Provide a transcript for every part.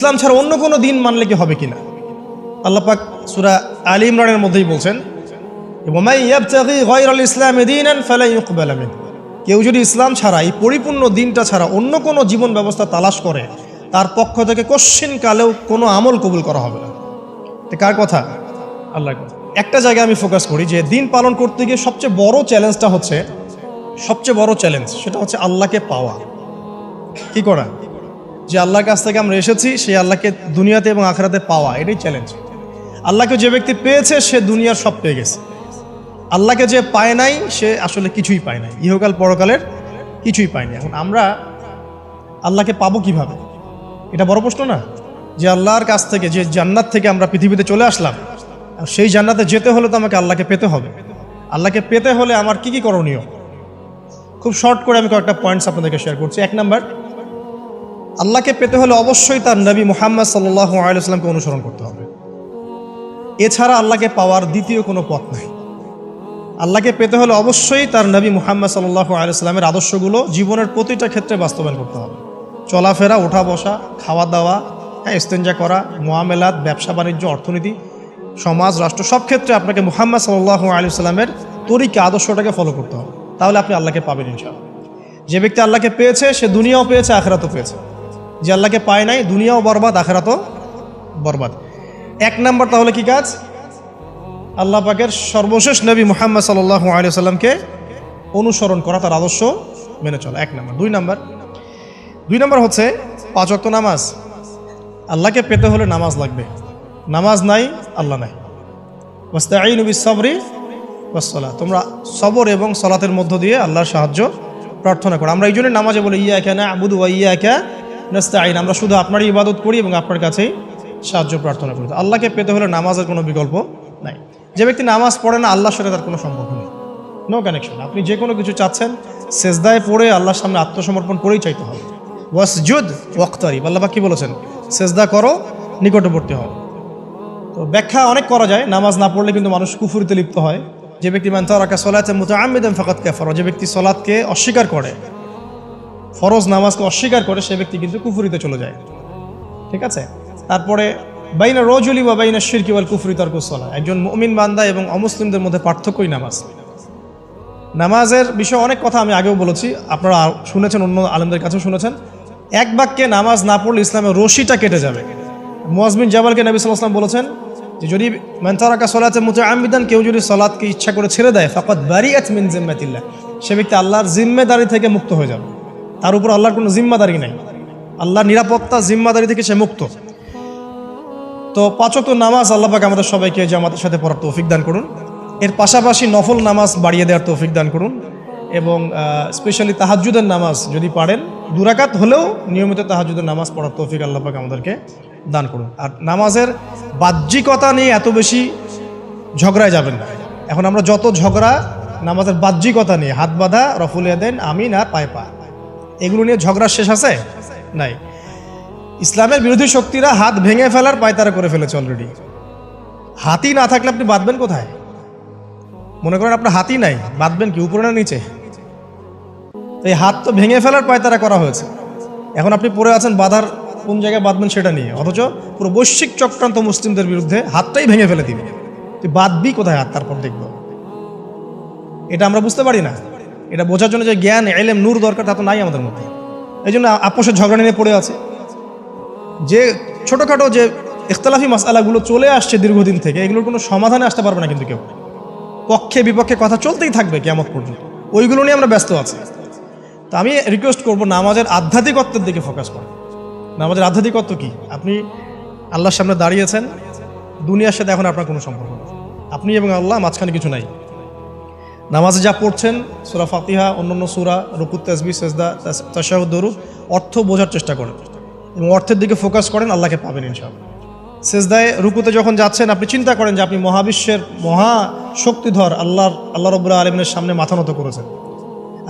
ইসলাম ছাড়া অন্য কোনো দিন মানলে কি হবে কিনা? আল্লাহ পাক সূরা আলী ইমরানের মধ্যেই বলছেন, ওয়ামান ইয়াবতাগি গায়রাল ইসলামি দীনান ফালা ইউকবালা মিনহু। কেউ যদি ইসলাম ছাড়া, এই পরিপূর্ণ দিনটা ছাড়া অন্য কোনো জীবন ব্যবস্থা তালাশ করে, তার পক্ষ থেকে কোশ্চিন কালেও কোনো আমল কবুল করা হবে না। এটা কার কথা? আল্লাহর কথা। একটা জায়গায় আমি ফোকাস করি যে দিন পালন করতে গিয়ে সবচেয়ে বড় চ্যালেঞ্জটা হচ্ছে, সেটা হচ্ছে আল্লাহকে পাওয়া। কি করা? যে আল্লাহর কাছ থেকে আমরা এসেছি, সেই আল্লাহকে দুনিয়াতে এবং আখিরাতে পাওয়া, এটাই চ্যালেঞ্জ। আল্লাহকে যে ব্যক্তি পেয়েছে সে দুনিয়ার সব পেয়ে গেছে। আল্লাহকে যে পায় নাই সে আসলে কিছুই পায় নাই, ইহকাল পরকালের কিছুই পায়নি। এখন আমরা আল্লাহকে পাবো কিভাবে? এটা বড় প্রশ্ন না? যে আল্লাহর কাছ থেকে, যে জান্নাত থেকে আমরা পৃথিবীতে চলে আসলাম, সেই জান্নাতে যেতে হলে তো আমাকে আল্লাহকে পেতে হবে। আল্লাহকে পেতে হলে আমার কি কি করণীয়? খুব শর্ট করে আমি কয়েকটা পয়েন্টস আপনাদেরকে শেয়ার করছি। 1 নাম্বার, আল্লাহকে পেতে হলে অবশ্যই তার নবী মুহাম্মদ সাল্লাল্লাহু আলাইহি ওয়াসাল্লামকে অনুসরণ করতে হবে। এছাড়া আল্লাহকে পাওয়ার দ্বিতীয় কোনো পথ নাই। আল্লাহকে পেতে হলে অবশ্যই তার নবী মুহাম্মদ সাল্লাল্লাহু আলাইহি ওয়াসাল্লামের আদর্শগুলো জীবনের প্রতিটা ক্ষেত্রে বাস্তবায়ন করতে হবে। চলাফেরা, ওঠা বসা, খাওয়া দাওয়া, ইস্তেঞ্জা করা, মুআমালাত, ব্যবসা বাণিজ্য, অর্থনীতি, সমাজ, রাষ্ট্র, সব ক্ষেত্রে আপনাকে মুহাম্মদ সাল্লাল্লাহু আলাইহি ওয়াসাল্লামের তরিকা, আদর্শটাকে ফলো করতে হবে। তাহলে আপনি আল্লাহকে পাবেন ইনশাআল্লাহ। যে ব্যক্তি আল্লাহকে পেয়েছে সে দুনিয়াও পেয়েছে, আখিরাতও পেয়েছে। যে আল্লাহকে পায় নাই, দুনিয়াও বরবাদ, আখিরাতও বরবাদ। 1 নাম্বার তাহলে কি কাজ? আল্লাহ পাকের সর্বশেষ নবী মুহাম্মদ সাল্লাল্লাহু আলাইহি ওয়াসাল্লামকে অনুসরণ করা, তার আদর্শ মেনে চলা, 1 নাম্বার। 2 নাম্বার হচ্ছে 5 ওয়াক্ত নামাজ। আল্লাহকে পেতে হলে নামাজ লাগবে। নামাজ নাই, আল্লাহ নাই। ওয়াস্তাঈনু বিস-সাবরি ওয়াস-সালাহ। তোমরা সবর এবং সালাতের মধ্য দিয়ে আল্লাহর সাহায্য প্রার্থনা করো। আমরা এই জন্য নামাজে বলি ইয়াকা না'বুদু ওয়া ইয়াকা নাস্তাঈন। আমরা শুধু আপনারই ইবাদত করি এবং আপনার কাছেই সাহায্য প্রার্থনা করি। আল্লাহকে পেতে হলে নামাজের কোনো বিকল্প নাই। যে ব্যক্তি নামাজ পড়ে না, আল্লাহর সাথে তার কোনো সম্পর্ক নেই, নো কানেকশন। আপনি যে কোনো কিছু চাচ্ছেন, সেজদায় পড়ে আল্লাহর সামনে আত্মসমর্পণ করেই চাইতে হবে। ওয়াসজুদ ওয়াক্তারিব। আল্লাহ পাক কি বলেছেন? সেজদা করো, নিকটবর্তী হও। তো ব্যাখ্যা অনেক করা যায়। নামাজ না পড়লে কিন্তু মানুষ কুফরিতে লিপ্ত হয়। যে ব্যক্তি মান তারাকা সালাতান মুতাআম্মিদান ফাকাদ কাফারা, যে ব্যক্তি সালাতকে অস্বীকার করে, ফরজ নামাজকে অস্বীকার করে, সে ব্যক্তি কিন্তু কুফরিতে চলে যায়। ঠিক আছে? তারপরে বাইনা রাজুলি ওয়া বাইনা শিরকি ওয়াল কুফরি তারকুস সালাহ। একজন মুমিন বান্দা এবং অমুসলিমদের মধ্যে পার্থক্যই নামাজ। নামাজের বিষয়ে অনেক কথা আমি আগেও বলেছি, আপনারা শুনেছেন, অন্য আলেমদের কাছেও শুনেছেন। এক বাক্যে নামাজ না পড়লে ইসলামের রশিটা কেটে যাবে। মুআয বিন জাবালকে নবী সাল্লাল্লাহু আলাইহি ওয়াসাল্লাম বলেছেন যে যদি মান তারাকা সালাতান মুতাআম্মিদান, কেউ যদি সালাতকে ইচ্ছা করে ছেড়ে দেয়, ফাকাদ বারিআত মিন জিম্মাতিল্লাহ, সে ব্যক্তি আল্লাহর জিম্মেদারি থেকে মুক্ত হয়ে যাবে। তার উপর আল্লাহর কোনো জিম্মাদারি নাই, আল্লাহর নিরাপত্তা, জিম্মাদারি থেকে সে মুক্ত। তো 5 ওয়াক্ত নামাজ আল্লাহ পাক আমাদের সবাইকে জামাতের সাথে পড়ার তৌফিক দান করুন। এর পাশাপাশি নফল নামাজ বাড়িয়ে দেওয়ার তৌফিক দান করুন। এবং স্পেশালি তাহাজ্জুদের নামাজ যদি পারেন, 2 রাকাত হলেও নিয়মিত তাহাজ্জুদের নামাজ পড়ার তৌফিক আল্লাহ পাক আমাদেরকে দান করুন। আর নামাজের বাহ্যিকতা নিয়ে এত বেশি ঝগড়ায় যাবেন না। এখন আমরা যত ঝগড়া নামাজের বাহ্যিকতা নিয়ে, হাত বাঁধা, রফুল ইয়াদাইন, আমিন আর পায়ে পা, এগুলো নিয়ে ঝগড়া শেষ আছে? নাই। ইসলামের বিরোধী শক্তিরা হাত ভেঙে ফেলার পায়তারা করে ফেলেছে অলরেডি। হাতই না থাকলে আপনি বাঁধবেন কোথায়? মনে করেন আপনার হাতই নাই, বাঁধবেন কি উপরে না নিচে? এই হাত তো ভেঙে ফেলার পায়তারা করা হয়েছে। এখন আপনি পড়ে আছেন বাঁধার কোন জায়গায় বাঁধবেন সেটা নিয়ে, অথচ পুরো বৈশ্বিক চক্রান্ত মুসলিমদের বিরুদ্ধে হাতটাই ভেঙে ফেলে দিবে। তুই বাঁধবি কোথায় হাত? তারপর দেখব। এটা আমরা বুঝতে পারি না। এটা বোঝার জন্য যে জ্ঞান, ইলম, নূর দরকার, তা তো নাই আমাদের মধ্যে। এই জন্য আপোষের ঝগড়া নিয়ে পড়ে আছে। যে ছোটোখাটো যে ইখতিলাফি মাসআলাগুলো চলে আসছে দীর্ঘদিন থেকে, এগুলোর কোনো সমাধানে আসতে পারবে না কিন্তু কেউ। পক্ষে বিপক্ষে কথা চলতেই থাকবে কিয়ামত পর্যন্ত, ওইগুলো নিয়ে আমরা ব্যস্ত আছি। তো আমি রিকোয়েস্ট করবো নামাজের আধ্যাত্মিকত্বের দিকে ফোকাস করেন। নামাজের আধ্যাত্মিকত্ব কি? আপনি আল্লাহর সামনে দাঁড়িয়েছেন, দুনিয়ার সাথে এখন আপনার কোনো সম্পর্ক নেই, আপনি এবং আল্লাহ, মাঝখানে কিছু নাই। নামাজে যা পড়ছেন, সূরা ফাতিহা, অন্যান্য সূরা, রুকু, তাসবিহ, সিজদা, তাশাহুদ, দরুদ, অর্থ বোঝার চেষ্টা করেন এবং অর্থের দিকে ফোকাস করেন, আল্লাহকে পাবেন ইনশাআল্লাহ। সিজদায় রুকুতে যখন যাচ্ছেন, আপনি চিন্তা করেন যে আপনি মহাবিশ্বের মহা শক্তিধর আল্লাহ রাব্বুল আলামিনের সামনে মাথা নত করেছেন।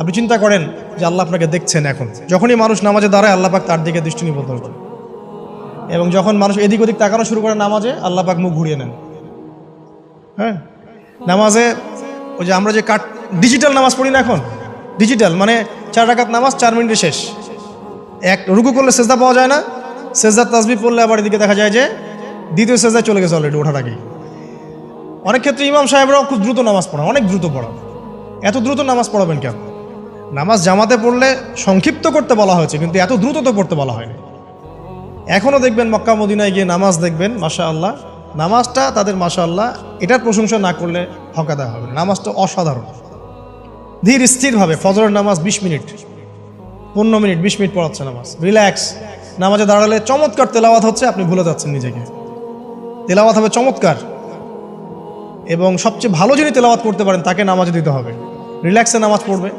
আপনি চিন্তা করেন যে আল্লাহ আপনাকে দেখছেন। এখন যখনই মানুষ নামাজে দাঁড়ায়, আল্লাহ পাক তার দিকে দৃষ্টি নিবদ্ধ করেন, এবং যখন মানুষ এদিক ওদিক তাকানো শুরু করে নামাজে, আল্লাহ পাক মুখ ঘুরিয়ে নেন। হ্যাঁ, নামাজে ওই যে আমরা যে ডিজিটাল নামাজ পড়ি না, এখন ডিজিটাল মানে 4 রাকাত নামাজ 4 মিনিটে শেষ। এক রুকু করলে সিজদা পাওয়া যায় না, সেজদার তাসবিহ পড়লে আবার এদিকে দেখা যায় যে দ্বিতীয় সেজদায় চলে গেছে অলরেডি ওঠার আগেই। অনেক ক্ষেত্রে ইমাম সাহেবরাও খুব দ্রুত নামাজ পড়ান, অনেক দ্রুত পড়ান। এত দ্রুত নামাজ পড়াবেন কেন? নামাজ জামাতে পড়লে সংক্ষিপ্ত করতে বলা হয়েছে, কিন্তু এত দ্রুত তো পড়তে বলা হয়নি। এখনও দেখবেন মক্কা মদিনায় গিয়ে নামাজ দেখবেন, মাশা আল্লাহ, নামাজটা তাদের মাশা আল্লাহ এটার প্রশংসা না করলে হকা দেওয়া হবে। নামাজটা অসাধারণ, ধীর স্থিরভাবে ফজরের নামাজ 20 মিনিট 15 মিনিট 20 মিনিট পড়াচ্ছে নামাজ, রিল্যাক্স। নামাজে দাঁড়ালে চমৎকার তেলাওয়াত হচ্ছে, আপনি ভুলে যাচ্ছেন নিজেকে। তেলাওয়াত হবে চমৎকার, এবং সবচেয়ে ভালো যিনি তেলাওয়াত করতে পারেন তাকে নামাজে দিতে হবে। রিল্যাক্সে নামাজ পড়বে।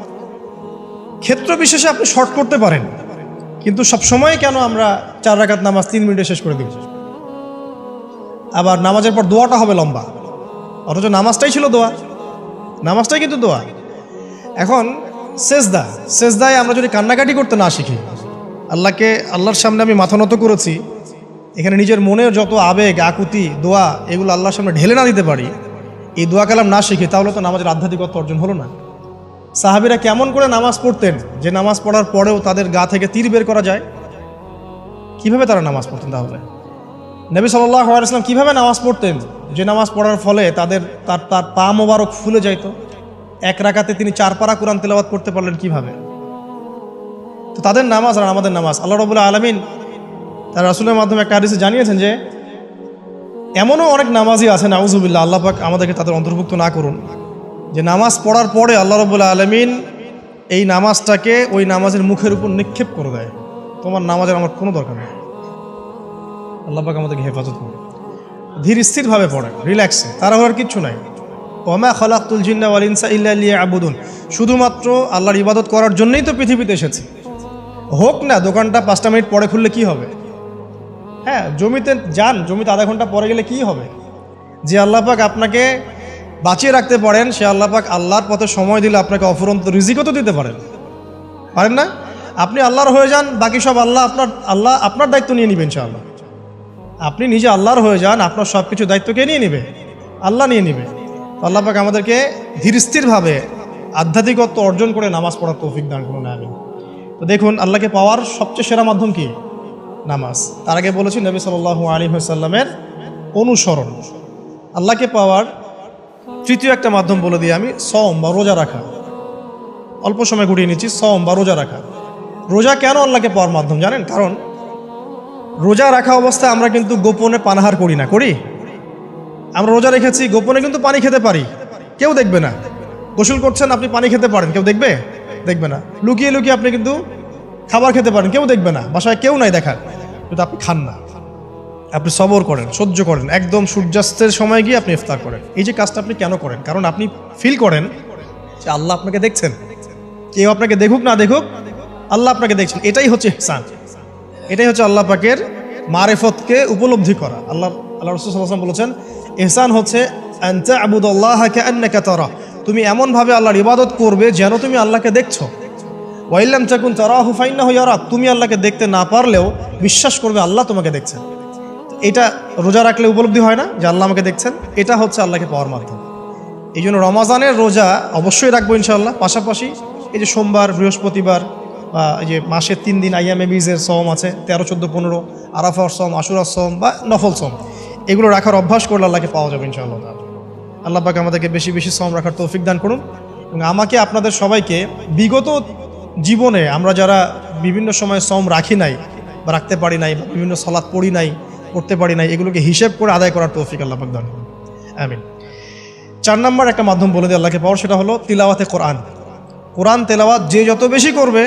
ক্ষেত্র বিশেষে আপনি শর্ট করতে পারেন, কিন্তু সবসময় কেন আমরা 4 রাকাত নামাজ 3 মিনিটে শেষ করে দিব? আবার নামাজের পর দোয়াটা হবে লম্বা, অথচ নামাজটাই ছিল দোয়া, নামাজটাই কিন্তু দোয়া। এখন সেজদায় আমরা যদি কান্নাকাটি করতে না শিখি, আল্লাহর সামনে আমি মাথা নত করেছি, এখানে নিজের মনের যত আবেগ আকুতি দোয়া এগুলো আল্লাহর সামনে ঢেলে না দিতে পারি, এই দোয়া কালাম না শিখি, তাহলে তো নামাজের আধ্যাত্মিকতা অর্জন হলো না। সাহাবীরা কেমন করে নামাজ পড়তেন যে নামাজ পড়ার পরেও তাদের গা থেকে তীর বের করা যায়? কিভাবে তারা নামাজ পড়তেন? তাহলে নবী সাল্লাল্লাহু আলাইহি ওয়াসাল্লাম কিভাবে নামাজ পড়তেন যে নামাজ পড়ার ফলে তার পা মোবারক ফুলে যাইত? এক রাকাতে তিনি 4 পারা কোরআন তেলাওয়াত করতে পারলেন কিভাবে? তো তাদের নামাজ আর আমাদের নামাজ, আল্লাহ রাব্বুল আলামিন তার রাসূলের মাধ্যমে একটা হাদিসে জানিয়েছেন যে এমনও অনেক নামাজি আছে, নাউযুবিল্লাহ, আল্লাহ পাক আমাদেরকে তাদের অন্তর্ভুক্ত না করুন, যে নামাজ পড়ার পরে আল্লাহ রাব্বুল আলামিন এই নামাজটাকে ওই নামাজের মুখের উপর নিক্ষেপ করে দেয়। তোমার নামাজের আমার কোনো দরকার নেই। আল্লাহ পাক আমাদেরকে হেফাজত করে। ধীর স্থিরভাবে পড়ে, রিল্যাক্সে, তাড়াহুড়ার কিচ্ছু নাই। ওমা খালাকতুল জিন্না ওয়াল ইনসা ইল্লা লিয়াবুদুন, শুধুমাত্র আল্লাহর ইবাদত করার জন্যই তো পৃথিবীতে এসেছি। হোক না দোকানটা 5টা মিনিট পরে খুললে কি হবে? হ্যাঁ, জমিতে যান, জমিতে আধা ঘন্টা পরে গেলে কি হবে? যে আল্লাহ পাক আপনাকে বাঁচিয়ে রাখতে পারেন, সে আল্লাহ পাক আল্লাহর পথে সময় দিলে আপনাকে অফুরন্ত রিজিকও তো দিতে পারেন না? আপনি আল্লাহর হয়ে যান, বাকি সব আল্লাহ আপনার দায়িত্ব নিয়ে নেবেন ইনশাআল্লাহ। আপনি নিজে আল্লাহর হয়ে যান, আপনার সব কিছু দায়িত্ব কে নিয়ে নেবে? আল্লাহ নিয়ে নেবে। আল্লাহ পাক আমাদেরকে ধীর স্থিরভাবে আধ্যাত্মিকত্ব অর্জন করে নামাজ পড়ার তৌফিক দান করুন, আমিন। তো দেখুন, আল্লাহকে পাওয়ার সবচেয়ে সেরা মাধ্যম কি? নামাজ। তার আগে বলেছি নবী সাল্লাল্লাহু আলাইহি ওয়াসাল্লামের অনুসরণ। আল্লাহকে পাওয়ার তৃতীয় একটা মাধ্যম বলে দিই আমি, সওম বা রোজা রাখা। অল্প সময় ঘুরিয়ে নিচ্ছি, সওম বা রোজা রাখা। রোজা কেন আল্লাহকে পাওয়ার মাধ্যম জানেন? কারণ রোজা রাখা অবস্থায় আমরা কিন্তু গোপনে পানাহার করি না, করি? আমরা রোজা রেখেছি, গোপনে কিন্তু পানি খেতে পারি, কেউ দেখবে না। গোসল করছেন, আপনি পানি খেতে পারেন, কেউ দেখবে না। লুকিয়ে লুকিয়ে আপনি কিন্তু খাবার খেতে পারেন, কেউ দেখবে না, বাসায় কেউ নাই দেখার, কিন্তু আপনি খান না। আপনি সবর করেন, সহ্য করেন, একদম সূর্যাস্তের সময় গিয়ে আপনি ইফতার করেন। এই যে কাজটা আপনি কেন করেন? কারণ আপনি ফিল করেন যে আল্লাহ আপনাকে দেখছেন। কেউ আপনাকে দেখুক না দেখুক, আল্লাহ আপনাকে দেখছেন। এটাই হচ্ছে ইহসান, এটাই হচ্ছে আল্লাহ পাকের মারিফতকে উপলব্ধি করা। আল্লাহ রাসূল সাল্লাল্লাহু আলাইহি ওয়াসাল্লাম বলেছেন, ইহসান হচ্ছে আন তা'বুদাল্লাহা কাআন্নাকা তারা, তুমি এমনভাবে আল্লাহর ইবাদত করবে যেন তুমি আল্লাহকে দেখছো। ওয়া ইল্লাম তাকুন তারাহু ফাইন্নাহু ইয়ারাক, তুমি আল্লাহকে দেখতে না পারলেও বিশ্বাস করবে আল্লাহ তোমাকে দেখছেন। এটা রোজা রাখলে উপলব্ধি হয় না যে আল্লাহ আমাকে দেখছেন? এটা হচ্ছে আল্লাহকে পাওয়ার মাধ্যম। এই জন্য রমাজানের রোজা অবশ্যই রাখবো ইনশাআল্লাহ। পাশাপাশি এই যে সোমবার, বৃহস্পতিবার, বা এই যে মাসের 3 দিন আইয়ামে বীজের সওম আছে, 13, 14, 15, আরাফার সওম, আশুরার সওম বা নফল সওম, এগুলো রাখার অভ্যাস করলে আল্লাহকে পাওয়া যাবে ইনশাআল্লাহ। আল্লাহ পাক আমাদেরকে বেশি বেশি সওম রাখার তৌফিক দান করুন। এবং আমাকে, আপনাদের সবাইকে বিগত জীবনে আমরা যারা বিভিন্ন সময় সওম রাখি নাই বা রাখতে পারি নাই, বা বিভিন্ন সালাত পড়ি নাই, করতে পারি নাই, এগুলোকে হিসেব করে আদায় করার তৌফিক আল্লাহ পাক দান করুন, আমিন। 4 নম্বর একটা মাধ্যম বলে দিই আল্লাহকে পাওয়ার, সেটা হলো তিলাওয়াতে কোরআন। কোরআন তেলাওয়াত যে যত বেশি করবে,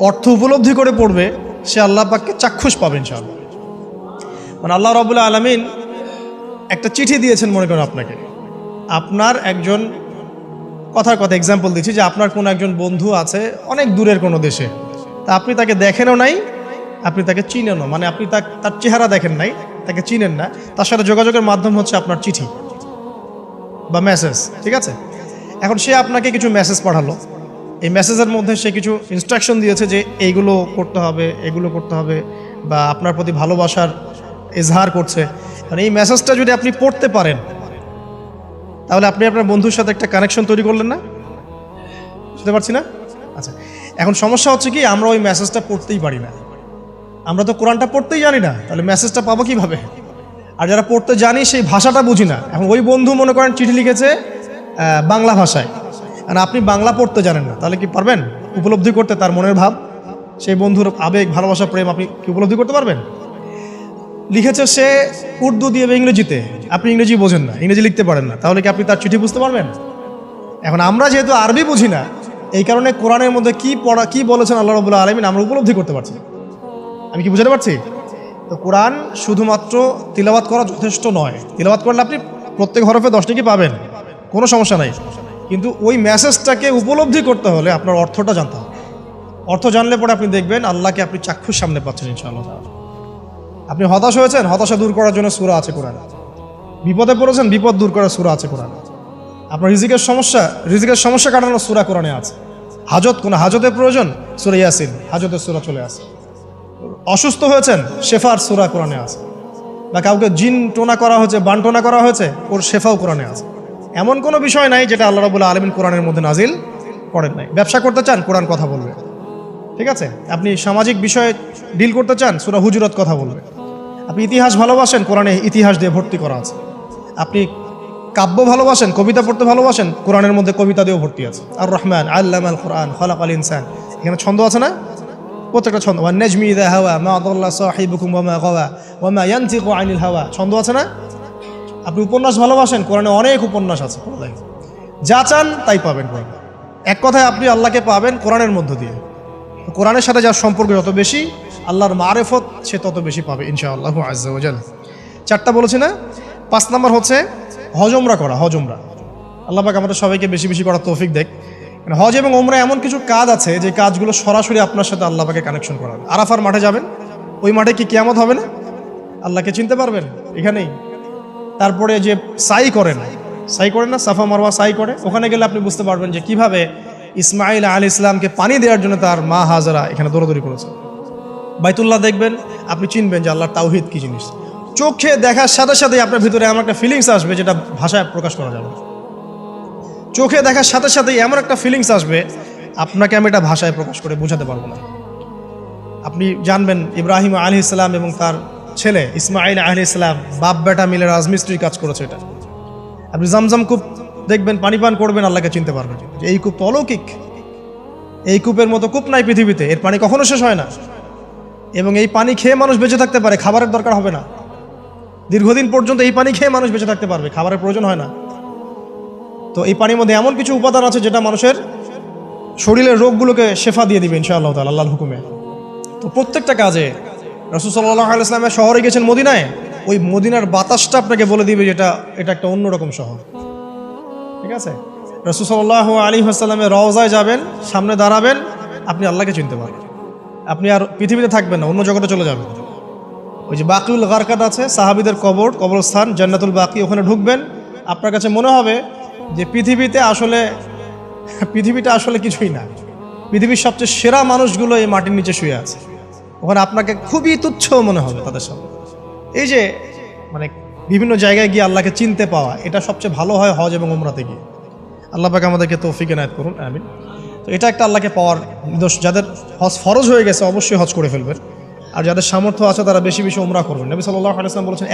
অর্থ উপলব্ধি করে পড়বে, সে আল্লাহ পাককে চাক্ষুষ পাবে ইনশাআল্লাহ। মানে আল্লাহ রাব্বুল আলামিন একটা চিঠি দিয়েছেন, মনে করেন আপনাকে, আপনার একজন, কথার কথা এক্সাম্পল দিচ্ছি, যে আপনার কোনো একজন বন্ধু আছে অনেক দূরের কোনো দেশে, তা আপনি তাকে দেখেনও নাই, আপনি তাকে চিনেনও, মানে আপনি তার চেহারা দেখেন নাই, তাকে চিনেন না, তার সাথে যোগাযোগের মাধ্যম হচ্ছে আপনার চিঠি বা মেসেজ, ঠিক আছে? এখন সে আপনাকে কিছু মেসেজ পাঠালো, এই মেসেজের মধ্যে সে কিছু ইনস্ট্রাকশন দিয়েছে যে এইগুলো করতে হবে, এগুলো করতে হবে, বা আপনার প্রতি ভালোবাসার ইজহার করছে। মানে এই মেসেজটা যদি আপনি পড়তে পারেন, তাহলে আপনি আপনার বন্ধুর সাথে একটা কানেকশন তৈরি করলেন না? বুঝতে পারছি না? আচ্ছা, এখন সমস্যা হচ্ছে কি, আমরা ওই মেসেজটা পড়তেই পারি না। আমরা তো কোরআনটা পড়তেই জানি না, তাহলে মেসেজটা পাবো কীভাবে? আর যারা পড়তে জানি সেই ভাষাটা বুঝি না। এখন ওই বন্ধু মনে করেন চিঠি লিখেছে বাংলা ভাষায়, আর আপনি বাংলা পড়তে জানেন না, তাহলে কি পারবেন উপলব্ধি করতে তার মনের ভাব? সেই বন্ধুর আবেগ, ভালোবাসা, প্রেম আপনি কি উপলব্ধি করতে পারবেন? লিখেছে সে উর্দু দিয়ে বা ইংরেজিতে, আপনি ইংরেজি বোঝেন না, ইংরেজি লিখতে পারেন না, তাহলে কি আপনি তার চিঠি বুঝতে পারবেন? এখন আমরা যেহেতু আরবি বুঝি না, এই কারণে কোরআনের মধ্যে কি বলেছেন আল্লাহ রাব্বুল আলামিন আমরা উপলব্ধি করতে পারছি। আমি কি বুঝাতে পারছি? তো কোরআন শুধুমাত্র তিলাওয়াত করা যথেষ্ট নয়। তিলাওয়াত করলে আপনি প্রত্যেক হরফে 10 নেকি পাবেন, কোনো সমস্যা নাই, কিন্তু ওই মেসেজটাকে উপলব্ধি করতে হলে আপনার অর্থটা জানতে হবে। অর্থ জানলে পরে আপনি দেখবেন আল্লাহকে আপনি চাক্ষুর সামনে পাচ্ছেন ইনশাআল্লাহ। আপনি হতাশ হয়েছেন, হতাশা দূর করার জন্য সূরা আছে কোরআনে। বিপদে পড়েছেন, বিপদ দূর করার সূরা আছে কোরআনে। আপনার রিজিকের সমস্যা কাটানোর সূরা কোরআনে আছে। কোনো হাজতের প্রয়োজন, সূরা ইয়াসিন, হাজতের সূরা চলে আসে। অসুস্থ হয়েছেন, শেফার সূরা কোরআনে আছে। বা কাউকে জিন টোনা করা হয়েছে, বানটোনা করা হয়েছে, ওর শেফাও কোরআনে আছে। এমন কোনো বিষয় নাই যেটা আল্লাহ রাব্বুল আলামিন কোরআনের মধ্যে নাজিল করেন নাই। ব্যবসা করতে চান, কোরআন কথা বলবে, ঠিক আছে? আপনি সামাজিক বিষয়ে ডিল করতে চান, সূরা হুজুরাত কথা বলবে। আপনি ইতিহাস ভালোবাসেন, কোরআনে ইতিহাস দিয়ে ভর্তি করা আছে। আপনি কাব্য ভালোবাসেন, কবিতা পড়তে ভালোবাসেন, কোরআনের মধ্যে কবিতা দিয়েও ভর্তি আছে। আর রহমান আল্লামাল কোরআন খালাকাল ইনসান, এখানে ছন্দ আছে না? প্রত্যেকটা ছন্দ, ওয়ান নাজমি ইযা হাওয়া মা আদাল্লা সাহিবুকুম ওয়া মা গাওয়া ওয়া মা ইয়ানতিকু আনিল হাওয়া, ছন্দ আছে না? আপনি উপন্যাস ভালোবাসেন, কোরআনে অনেক উপন্যাস আছে। যা চান তাই পাবেন কোরআনে। এক কথায় আপনি আল্লাহকে পাবেন কোরআনের মধ্য দিয়ে। কোরআনের সাথে যার সম্পর্ক যত বেশি, আল্লাহর মারেফত সে তত বেশি পাবে ইনশাআল্লাহ আজ্জা ওয়া জাল্লা। 4টা বলেছি না? 5 নম্বর হচ্ছে হজ ওমরা করা। হজ ওমরা আল্লাহ পাক আমাদের সবাইকে বেশি বেশি করার তৌফিক দেখ। হজ এবং ওমরা এমন কিছু কাজ আছে যে কাজগুলো সরাসরি আপনার সাথে আল্লাহ পাকে কানেকশন করাবে। আরাফার মাঠে যাবেন, ওই মাঠে কি কিয়ামত হবে না? আল্লাহকে চিনতে পারবেন এখানেই। তারপরে যে সাই করেন না, সাফা মারওয়া সাই করে, ওখানে গেলে আপনি বুঝতে পারবেন যে কিভাবে ইসমাইল আলাইহিস সালামকে পানি দেওয়ার জন্য তার মা হাজারা এখানে দৌড়াদৌড়ি করেছে। বাইতুল্লাহ দেখবেন, আপনি চিনবেন যে আল্লাহর তাওহীদ কি জিনিস। চোখে দেখার সাথে সাথে আপনার ভিতরে এমন একটা ফিলিংস আসবে যেটা ভাষায় প্রকাশ করা যাবে না। চোখে দেখার সাথে সাথেই এমন একটা ফিলিংস আসবে, আপনাকে আমি এটা ভাষায় প্রকাশ করে বোঝাতে পারবো না। আপনি জানবেন ইব্রাহিম আলাইহিস সালাম এবং তার ছেলে ইসমাইল আলাইহিস সালাম বাপ বেটা মিলে রাজমিস্ত্রির কাজ করেছে। এটা আপনি জামজাম কূপ দেখবেন, পানি পান করবেন, আল্লাহকে চিনতে পারবেন যে এই কূপ তো অলৌকিক। এই কূপের মতো কূপ নাই পৃথিবীতে, এর পানি কখনো শেষ হয় না, এবং এই পানি খেয়ে মানুষ বেঁচে থাকতে পারে, খাবারের দরকার হবে না। দীর্ঘদিন পর্যন্ত এই পানি খেয়ে মানুষ বেঁচে থাকতে পারবে, খাবারের প্রয়োজন হয় না। তো এই পানির মধ্যে এমন কিছু উপাদান আছে যেটা মানুষের শরীরের রোগগুলোকে শেফা দিয়ে দিবে ইনশাআল্লাহ তাআলা আল্লাহর হুকুমে। তো প্রত্যেকটা কাজে রাসূল সাল্লাল্লাহু আলাইহি ওয়াসাল্লাম শহরে গেছেন মদিনায়, ওই মদিনার বাতাসটা আপনাকে বলে দিবে যেটা এটা একটা অন্যরকম শহর, ঠিক আছে? রাসূল সাল্লাল্লাহু আলাইহি ওয়াসাল্লামের রওজায় যাবেন, সামনে দাঁড়াবেন, আপনি আল্লাহকে চিনতে পারবেন। আপনি আর পৃথিবীতে থাকবেন না, অন্য জগতে চলে যাবেন। ওই যে বাকিউল গারকাত আছে, সাহাবীদের কবরস্থান জান্নাতুল বাকি, ওখানে ঢুকবেন, আপনার কাছে মনে হবে যে পৃথিবীটা আসলে কিছুই না। পৃথিবীর সবচেয়ে সেরা মানুষগুলো এই মাটির নিচে শুয়ে আছে, ওখানে আপনাকে খুবই তুচ্ছ মনে হবে তাদের সামনে। এই যে মানে বিভিন্ন জায়গায় গিয়ে আল্লাহকে চিনতে পাওয়া, এটা সবচেয়ে ভালো হয় হজ এবং উমরাতে গিয়ে। আল্লাহ পাক আমাদেরকে তৌফিক এনায়েত করুন, আমিন। তো এটা একটা আল্লাহকে পাওয়ার নিদর্শ। যাদের হজ ফরজ হয়ে গেছে অবশ্যই হজ করে ফেলবেন, আর যাদের সামর্থ্য আছে তারা বেশি বেশি উমরা করবেন। নবী সাল্লাল্লাহু আলাইহি ওয়াসাল্লাম বলেছেন,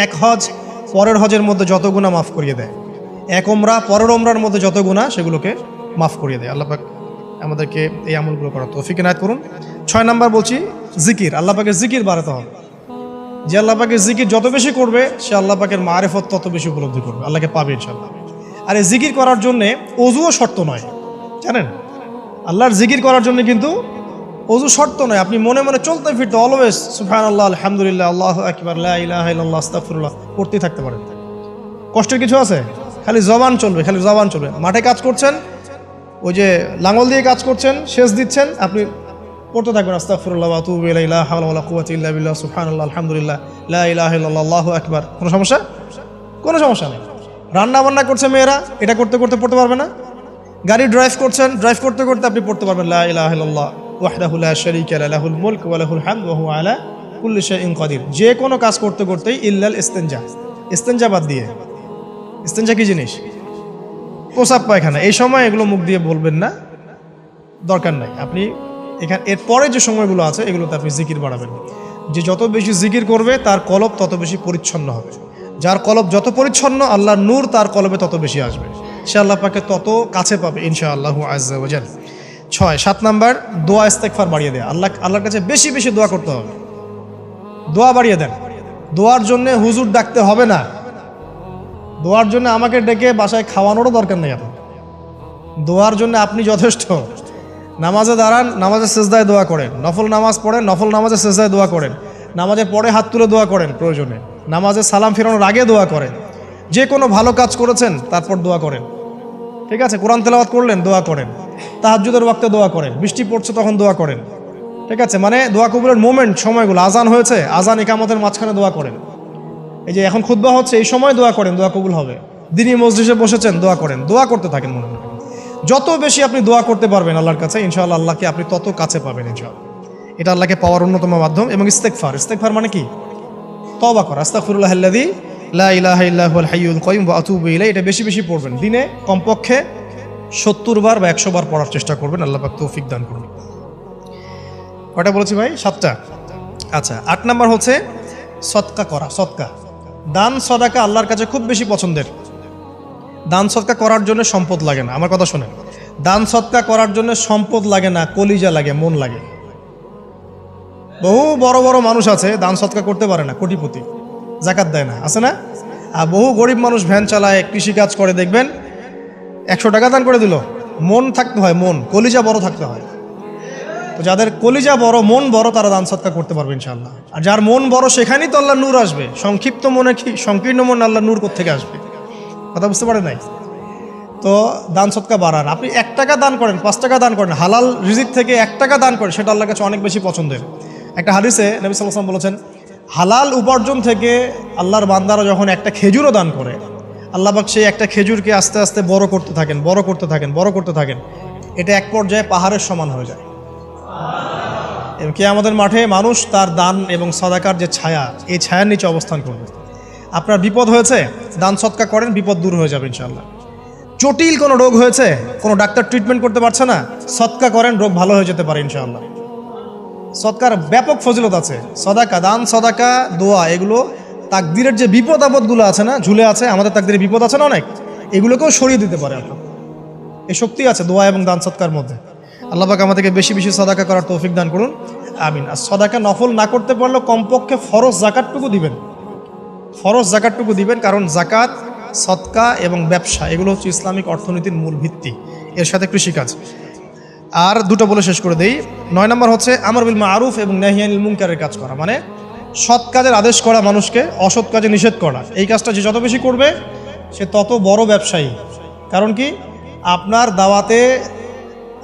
এক হজ পরের হজের মধ্যে যত গুনাহ মাফ করিয়ে দেয়, এক ওমরা পরের ওমরার মধ্যে যত গুনাহ সেগুলোকে মাফ করিয়ে দেয়। আল্লাহ পাক আমাদেরকে এই আমলগুলো করার তৌফিক এনায়েত করুন। 6 নাম্বার বলছি জিকির। আল্লাহ পাকের জিকির বাড়াতে হবে। যে আল্লাহ পাকের জিকির যত বেশি করবে, সে আল্লাহ পাকের মারিফত তত বেশি উপলব্ধি করবে, আল্লাহকে পাবে ইনশাআল্লাহ। আর এই জিকির করার জন্যে অজুও শর্ত নয়, জানেন? আল্লাহর জিকির করার জন্য কিন্তু অজু শর্ত নয়। আপনি মনে মনে চলতে ফিরতে অলওয়েজ সুবহানাল্লাহ, আলহামদুলিল্লাহ, আল্লাহু আকবার, লা ইলাহা ইল্লাল্লাহ, আস্তাগফিরুল্লাহ পড়তেই থাকতে পারেন। কষ্টের কিছু আছে? খালি জবান চলবে। মাঠে কাজ করছেন, ওই যে লাঙল দিয়ে কাজ করছেন, সেচ দিচ্ছেন, আপনি পড়তে থাকবেন আস্তাগফিরুল্লাহ ওয়া আতুবু ইলাইহি, লা হাওলা ওয়ালা কুওয়াতা ইল্লা বিল্লাহ, সুবহানাল্লাহ, আলহামদুলিল্লাহ, লা ইলাহা ইল্লাল্লাহ, আল্লাহু আকবার। কোনো সমস্যা নেই। রান্না বান্না করছে মেয়েরা, এটা করতে করতে পড়তে পারবে না? গাড়ি ড্রাইভ করতে করতে আপনি পড়তে পারবেন লা ইলাহা ইল্লাল্লাহ ওয়াহদাহু লা শারীকা লাহু, লাহুল মুলক ওয়া লাহুল হামদ ওয়া হুয়া আলা কুল্লি শাইইন কাদির। যে কোনো কাজ করতে করতেই ইল্লাল ইস্তেনজা বাদ দিয়ে। ইস্তেনজা কি জিনিস? প্রসাব পায়খানা। এই সময় এগুলো মুখ দিয়ে বলবেন না, দরকার নাই। আপনি এরপরে যে সময়গুলো আছে এগুলোতে আপনি জিকির বাড়াবেন। যে যত বেশি জিকির করবে তার কলব তত বেশি পরিচ্ছন্ন হবে। যার কলব যত পরিচ্ছন্ন আল্লাহর নূর তার কলবে তত বেশি আসবে, সে আল্লাহ পাকে তত কাছে পাবে ইনশাআল্লাহু আযজা ওয়া জাল। 7 নাম্বার দোয়া ইস্তেগফার বাড়িয়ে দেয়। আল্লাহর কাছে বেশি বেশি দোয়া করতে হবে। দোয়া বাড়িয়ে দেন। দোয়ার জন্য হুজুর ডাকতে হবে না, দোয়ার জন্য আমাকে ডেকে বাসায় খাওয়ানোরও দরকার নেই। আপনার দোয়ার জন্য আপনি যথেষ্ট। নামাজে দাঁড়ান, নামাজের সেজদায় দোয়া করেন, নফল নামাজ পড়েন, নফল নামাজের সেজদায় দোয়া করেন, নামাজের পরে হাত তুলে দোয়া করেন, প্রয়োজনে নামাজে সালাম ফিরানোর আগে দোয়া করেন, যে কোনো ভালো কাজ করেছেন তারপর দোয়া করেন, ঠিক আছে? কোরআন তেলাওয়াত করলেন দোয়া করেন, তাহাজ্জুদের ওয়াক্তে দোয়া করেন, বৃষ্টি পড়ছে তখন দোয়া করেন, ঠিক আছে? মানে দোয়া কবুলের মোমেন্ট, সময়গুলো, আজান হয়েছে, আজান ইকামতের মাঝখানে দোয়া করেন, এই যে এখন খুতবা হচ্ছে এই সময় দোয়া করেন, দোয়া কবুল হবে। দিনই মসজিদে বসেছেন দোয়া করেন, দোয়া করতে থাকেন মনে মনে। যত বেশি আপনি দোয়া করতে পারবেন আল্লাহর কাছে ইনশাআল্লাহ আল্লাহকে আপনি তত কাছে পাবেন ইনশাআল্লাহ। এটা আল্লাহকে পাওয়ার অন্যতম মাধ্যম। এবং ইস্তেগফার মানে কি? তওবা করা। আস্তাগফিরুল্লাহাল্লাযী লা ইলাহা ইল্লা হুয়াল হাইয়ুল কাইয়ুম ওয়া আতুবু ইলাইহি। এটা বেশি বেশি পড়বেন, দিনে কমপক্ষে 70 বার বা 100 বার পড়ার চেষ্টা করবেন। আল্লাহ পাক তৌফিক দান করুন। কয়টা বলেছি ভাই? 7টা। আচ্ছা, 8 নাম্বার হচ্ছে সদকা করা। সদকা, দান সদাকা আল্লাহর কাছে খুব বেশি পছন্দের। দান সদকা করার জন্য সম্পদ লাগে না, আমার কথা শোনেন। দান সদকা করার জন্য সম্পদ লাগে না, কলিজা লাগে, মন লাগে। বহু বড় বড় মানুষ আছে দান সদকা করতে পারে না, কোটিপতি, জাকাত দেয় না, আছে না? আর বহু গরিব মানুষ ভ্যান চালায়, কৃষিকাজ করে, দেখবেন 100 টাকা দান করে দিল। মন থাকতে হয়, মন, কলিজা বড় থাকতে হয়। তো যাদের কলিজা বড়, মন বড়, তারা দান সদকা করতে পারবে ইনশাআল্লাহ। আর যার মন বড় সেখানেই তো আল্লাহর নূর আসবে। সংক্ষিপ্ত মনে কি, সংকীর্ণ মন আল্লাহর নূর কোত্থেকে আসবে? কথা বুঝতে পারে নাই? তো দান সদকা বাড়ান। আপনি 1 টাকা দান করেন, 5 টাকা দান করেন, হালাল রিজিক থেকে 1 টাকা দান করেন, সেটা আল্লাহর কাছে অনেক বেশি পছন্দের। একটা হাদিসে নবী সাল্লাল্লাহু আলাইহি ওয়াসাল্লাম বলেছেন, হালাল উপার্জন থেকে আল্লাহর বান্দারা যখন একটা খেজুরও দান করে, আল্লাহ পাক সেই একটা খেজুরকে আস্তে আস্তে বড় করতে থাকেন, বড় করতে থাকেন, বড় করতে থাকেন। এটা এক পর্যায়ে পাহাড়ের সমান হয়ে যায়। এবং কিয়ামতের মাঠে মানুষ তার দান এবং সাদাকার যে ছায়া, এই ছায়ার নিচে অবস্থান করবে। আপনার বিপদ হয়েছে, দান সদকা করেন, বিপদ দূর হয়ে যাবে ইনশাআল্লাহ। জটিল কোনো রোগ হয়েছে, কোনো ডাক্তার ট্রিটমেন্ট করতে পারছে না, সদকা করেন, রোগ ভালো হয়ে যেতে পারে ইনশাআল্লাহ। সদকার ব্যাপক ফজিলত আছে। সদাকা, দান সদাকা, দোয়া, এগুলো তাকদিরের যে বিপদ আপদগুলো আছে না, ঝুলে আছে, আমাদের তাকদিরে বিপদ আছে না অনেক, এগুলোকেও সরিয়ে দিতে পারে আল্লাহ। এই শক্তি আছে দোয়া এবং দান সদকার মধ্যে। আল্লাহ পাক আমাদেরকে বেশি বেশি সদাকা করার তৌফিক দান করুন, আমিন। আর সদাকা নফল না করতে পারলেও কমপক্ষে ফরজ জাকাতটুকু দিবেন, ফরজ জাকাতটুকু দিবেন। কারণ জাকাত, সদকা এবং ব্যবসা এগুলো হচ্ছে ইসলামিক অর্থনীতির মূল ভিত্তি, এর সাথে কৃষিকাজ। আর দুটো বলে শেষ করে দেই। 9 নম্বর হচ্ছে আমর বিল মারুফ এবং নাহি আনিল মুনকারের কাজ করা, মানে সৎ কাজের আদেশ করা, মানুষকে অসৎ কাজে নিষেধ করা। এই কাজটা যে যত বেশি করবে সে তত বড় ব্যবসায়ী। কারণ কি, আপনার দাওয়াতে,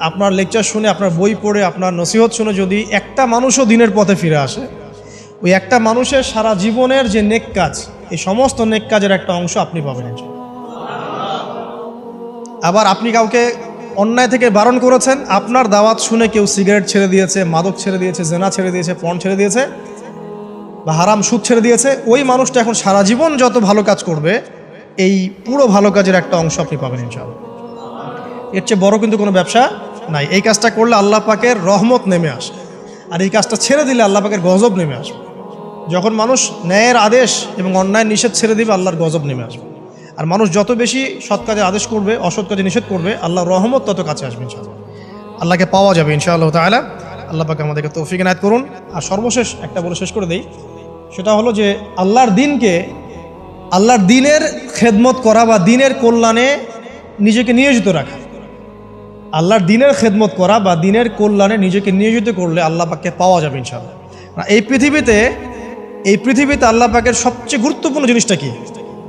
আপনার লেকচার শুনে, আপনার বই পড়ে, আপনার নসিহত শুনে যদি একটা মানুষও দিনের পথে ফিরে আসে, ওই একটা মানুষের সারা জীবনের যে নেক কাজ, এই সমস্ত নেক কাজের একটা অংশ আপনি পাবেন। আবার আপনি কাউকে অন্যায় থেকে বারণ করেছেন, আপনার দাওয়াত শুনে কেউ সিগারেট ছেড়ে দিয়েছে, মাদক ছেড়ে দিয়েছে, জেনা ছেড়ে দিয়েছে, পর্ন ছেড়ে দিয়েছে, বা হারাম সুদ ছেড়ে দিয়েছে, ওই মানুষটা এখন সারা জীবন যত ভালো কাজ করবে, এই পুরো ভালো কাজের একটা অংশ আপনি পাবেন ইনশাআল্লাহ। এর চেয়ে বড় কিন্তু কোনো ব্যবসা নাই। এই কাজটা করলে আল্লাহ পাকের রহমত নেমে আসে, আর এই কাজটা ছেড়ে দিলে আল্লাহ পাকের গজব নেমে আসবে। যখন মানুষ ন্যায়ের আদেশ এবং অন্যায় নিষেধ ছেড়ে দিবে, আল্লাহর গজব নেমে আসবে। আর মানুষ যত বেশি সৎ কাজে আদেশ করবে, অসৎ কাজে নিষেধ করবে, আল্লাহর রহমত তত কাছে আসবে ইনশাআল্লাহ। আল্লাহকে পাওয়া যাবে ইনশাআল্লাহ তাআলা। আল্লাহ পাক আমাদেরকে তৌফিক এনায়েত করুন। আর সর্বশেষ একটা বলে শেষ করে দেই, সেটা হলো যে আল্লাহর দিনকে, আল্লাহর দিনের খেদমত করা বা দিনের কল্যাণে নিজেকে নিয়োজিত রাখা। আল্লাহর দিনের খেদমত করা বা দিনের কল্যাণে নিজেকে নিয়োজিত করলে আল্লাহ পাককে পাওয়া যাবে ইনশাআল্লাহ। এই পৃথিবীতে আল্লাহ পাকের সবচেয়ে গুরুত্বপূর্ণ জিনিসটা কি?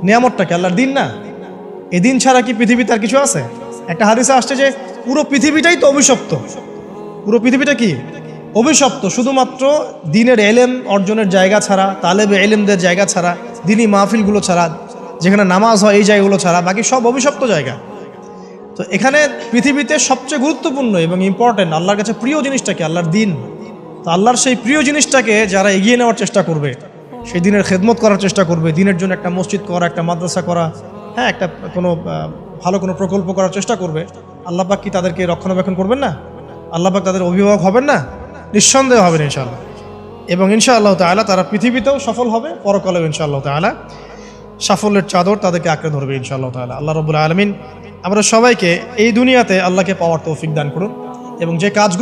নিয়ামতটা কি? আল্লাহর দিন না? এই দিন ছাড়া কি পৃথিবীতে আর কিছু আছে? একটা হাদিসে আসছে যে পুরো পৃথিবীটাই তো অভিশপ্ত। পুরো পৃথিবীটা কি? অভিশপ্ত। শুধুমাত্র দিনের এলেম অর্জনের জায়গা ছাড়া, তালেবে এলেমদের জায়গা ছাড়া, দিনী মাহফিলগুলো ছাড়া, যেখানে নামাজ হয় এই জায়গাগুলো ছাড়া বাকি সব অভিশপ্ত জায়গা। তো এখানে পৃথিবীতে সবচেয়ে গুরুত্বপূর্ণ এবং ইম্পর্টেন্ট, আল্লাহর কাছে প্রিয় জিনিসটা কি? আল্লাহর দিন। তো আল্লাহর সেই প্রিয় জিনিসটাকে যারা এগিয়ে নেওয়ার চেষ্টা করবে, সেই দিনের খেদমত করার চেষ্টা করবে, দিনের জন্য একটা মসজিদ করা, একটা মাদ্রাসা করা, হ্যাঁ, একটা কোনো ভালো কোনো প্রকল্প করার চেষ্টা করবে, আল্লাহ পাক কি তাদেরকে রক্ষণাবেক্ষণ করবেন না? আল্লাহ পাক তাদের অভিভাবক হবেন না? নিঃসন্দেহে হবেন ইনশাআল্লাহ। এবং ইনশাআল্লাহ তাআলা তারা পৃথিবীতেও সফল হবে, পরকালেও ইনশাআল্লাহ তাআলা সাফল্যের চাদর তাদেরকে আঁকড়ে ধরবে ইনশাআল্লাহ তাআলা। আল্লাহ রাব্বুল আলামিন আমরা সবাইকে এই দুনিয়াতে আল্লাহকে পাওয়ার তৌফিক দান করুন এবং যে কাজগুলো